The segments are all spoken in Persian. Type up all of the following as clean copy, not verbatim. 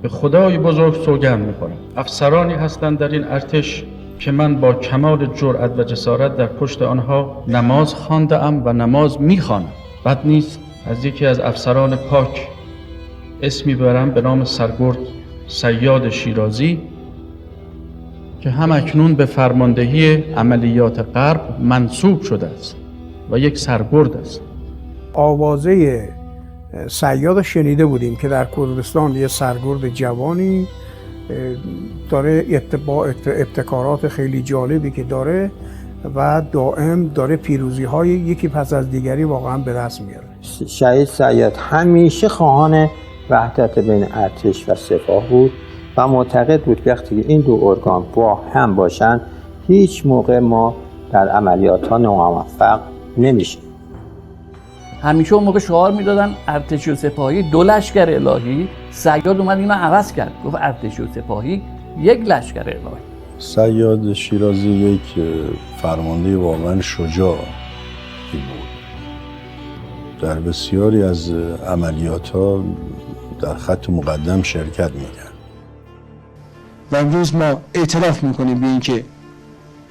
به خدای بزرگ سوگند می‌خورم افسرانی هستند در این ارتش که من با کمال جرأت و جسارت در پشت آنها نماز خوانده‌ام و نماز می‌خوانم. بد نیست از یکی از افسران پاک اسمی برم به نام سرگرد صیاد شیرازی که هم اکنون به فرماندهی عملیات غرب منصوب شده است و یک سرگرد است. آوازه صیاد شنیده بودیم که در کردستان یه سرگرد جوانی داره ابتکارات خیلی جالبی که داره و دائم داره پیروزی‌های یکی پس از دیگری واقعا به دست میاره. شهید صیاد همیشه خواهان وحدت بین ارتش و سپاه بود و معتقد بود وقتی این دو ارگان با هم باشن هیچ موقع ما در عملیات ها ناموفق نمیشیم. همیشه اون موقع شعار میدادن ارتش و سپاهی دو لشکر الهی. صیاد اومد اینو عوض کرد، گفت ارتش و سپاهی یک لشکر الهی. صیاد شیرازی یک فرمانده واقعا شجاع بود. در بسیاری از عملیات ها در خط مقدم شرکت میکرد. و امروز ما اعتراف میکنیم به اینکه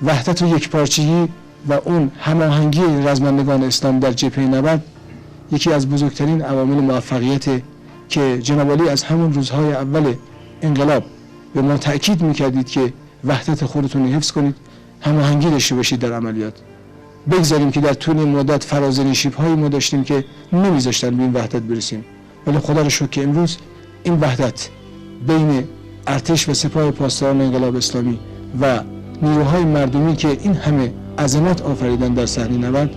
وحدت و یکپارچگی و اون هماهنگی رزمندگان اسلام در جبهه نبرد یکی از بزرگترین عوامل موفقیت که جناب عالی از همون روزهای اول انقلاب به ما تأکید میکردید که وحدت خودتون رو حفظ کنید، هماهنگی داشته باشید در عملیات. بگذاریم که در طول این مدت فرازنشیب‌هایی ما داشتیم که نمیذاشتن به این وحدت برسیم، ولی خدا رو شکر که امروز این وحدت بین ارتش و سپاه پاسداران انقلاب اسلامی و نیروهای مردمی که این همه عظمت آفریدن در صحنه نبرد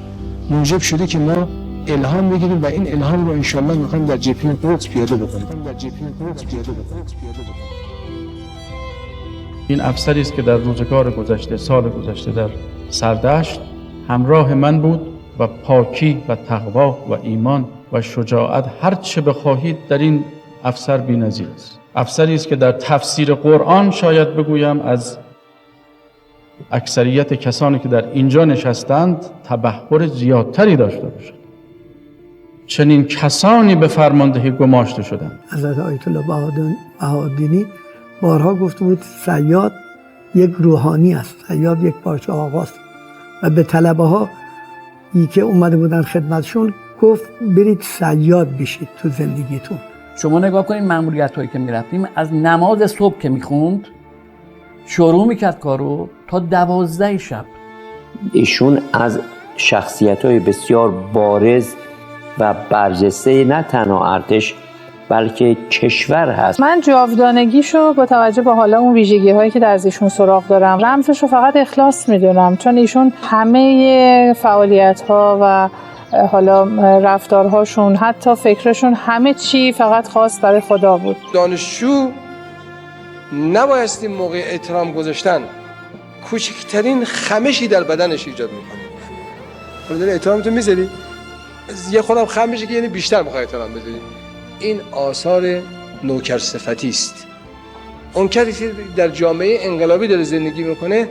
موجب شده که ما الهام بگیریم و این الهام رو انشالله میخوایم در جبهه قدس پیاده بکنیم. این افسری است که در روزگار گذشته، سال گذشته در سردشت همراه من بود و پاکی و تقوا و ایمان و شجاعت هر چه بخواهید در این افسر بی‌نظیر است. افسری است که در تفسیر قرآن شاید بگویم از اکثریت کسانی که در اینجا نشستند تبحر زیادتری داشته باشد. چنین کسانی به فرماندهی گماشته شدند. حضرت آیت الله بهادینی بارها گفته بود صیاد یک روحانی است، صیاد یک پارچه آقاست و به طلبه ها که اومده بودن خدمتشون گفت برید صیاد بشید تو زندگیتون. شما نگاه کنید مأموریت هایی که میرفتیم، از نماز صبح که میخوند شروع میکرد کارو تا 12 شب. ایشون از شخصیت‌های بسیار بارز و برجسته نه تنها ارتش بلکه کشور هست. من جاودانگیشو با توجه به حالا اون ویژگی هایی که در ازشون سراغ دارم رمزشو فقط اخلاص میدونم، چون ایشون همه فعالیت ها و حالا رفتارهاشون حتی فکرشون همه چی فقط خاص برای خدا بود. دانشجو نبایستی موقع احترام گذاشتن کوچکترین خمشی در بدنش ایجاد میکنه. حالا داری احترامتو میذاری؟ یه خودم خم میشه که یعنی بیشتر میخوای احترام بذاری. این آثار نوکرصفتی است. اون کسی که در جامعه انقلابی داره زندگی میکنه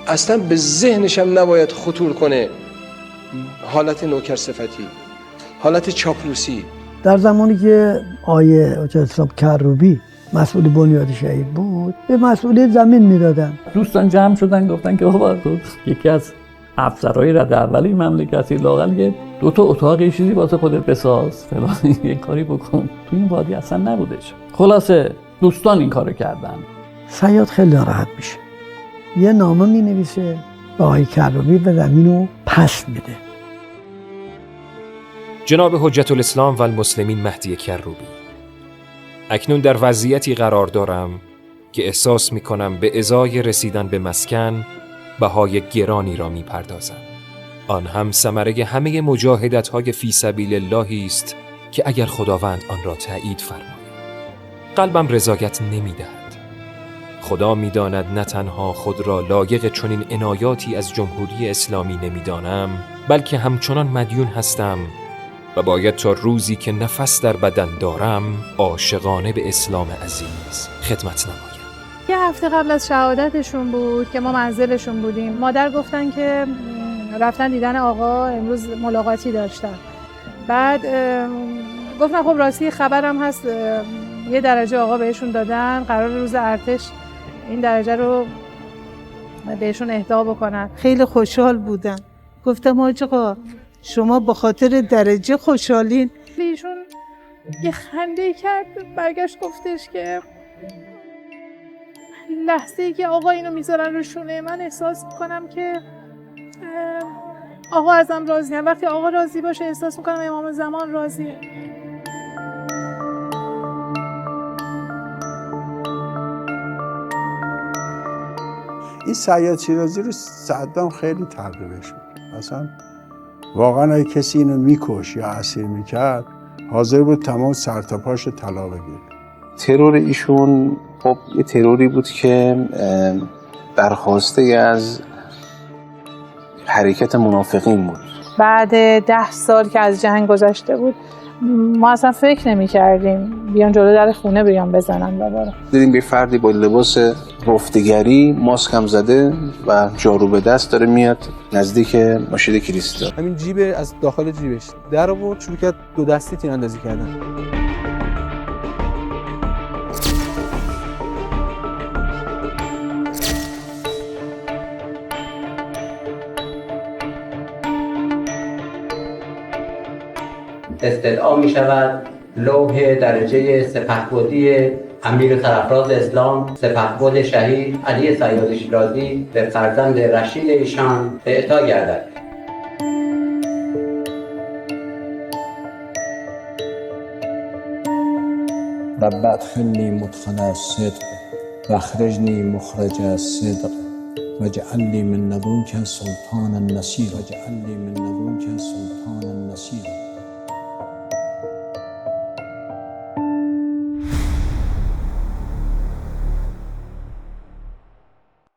اصلا به ذهنش هم نباید خطور کنه حالت نوکرصفتی، حالت چاپلوسی. در زمانی که آیه حاج اسلام کروبی مسئول بنیاد شهید بود به مسئولیت زمین میدادن. دوستان جمع شدن گفتن که بابا تو یکی از افسرهای رد اولی مملکتی لااقل که 2 تا اتاق یه چیزی واسه خودت بساز فلان یه کاری بکن. تو این وادی اصلا نبودش. خلاصه دوستان این کارو کردن. صیاد خیلی ناراحت میشه، یه نامه مینویسه به آقای کروبی و زمینو پس میده. جناب حجت الاسلام و المسلمین مهدی کروبی: اکنون در وضعیتی قرار دارم که احساس میکنم به ازای رسیدن به مسکن بهای گرانی را میپردازم. آن هم ثمره همه مجاهدت‌های فی سبیل اللهی است که اگر خداوند آن را تأیید فرماید. قلبم رضایت نمی‌دهد. خدا می‌داند نه تنها خود را لایق چنین عنایاتی از جمهوری اسلامی نمی‌دانم، بلکه همچنان مدیون هستم و باید تا روزی که نفس در بدن دارم عاشقانه به اسلام عزیز خدمت نمایم. یه هفته قبل از شهادتشون بود که ما منزلشون بودیم. مادر گفتن که رفتن دیدن آقا، امروز ملاقاتی داشتن. بعد گفتن خب راستی خبرم هست یه درجه آقا بهشون دادن، قرار روز ارتش این درجه رو بهشون اهدا بکنن. خیلی خوشحال بودم. گفتم حاج آقا شما به خاطر درجه خوشحالین. ایشون یه خنده کرد، برگشت گفتش که لحظه‌ای که آقا اینو میذارن رو شونه من احساس میکنم که آقا ازم راضیه. وقتی آقا راضی باشه احساس میکنم امام زمان راضیه. این صیاد شیرازی رو صدام خیلی ترغیبش بود. اصلا واقعا اگه کسی اینو میکش یا اسیر میکرد حاضر بود تمام سرتاپاش طلا بگیره. ترور ایشون خب یه تروری بود که برخواسته از حرکت منافقین بود. بعد 10 سال که از جنگ گذشته بود ما اصلا فکر نمی کردیم بیان جلو در خونه بیان بزنن بابا رو. دیدیم یه فردی با لباس رفتگری، ماسک هم زده و جارو به دست داره میاد نزدیک مسجد کلیسا. همین جیب از داخل جیبش در آورد، شروع کرد 2 دستی تیراندازی کردن. استدعا می شود لوح درجه سپهبدی امیر سرفراز اسلام سپهبد شهید علی صیاد شیرازی به فرزند رشید ایشان اعطا گردد. رب ادخلنی مدخل الصدق و اخرجنی مخرج الصدق واجعل لی من لدنک سلطانا نصیرا.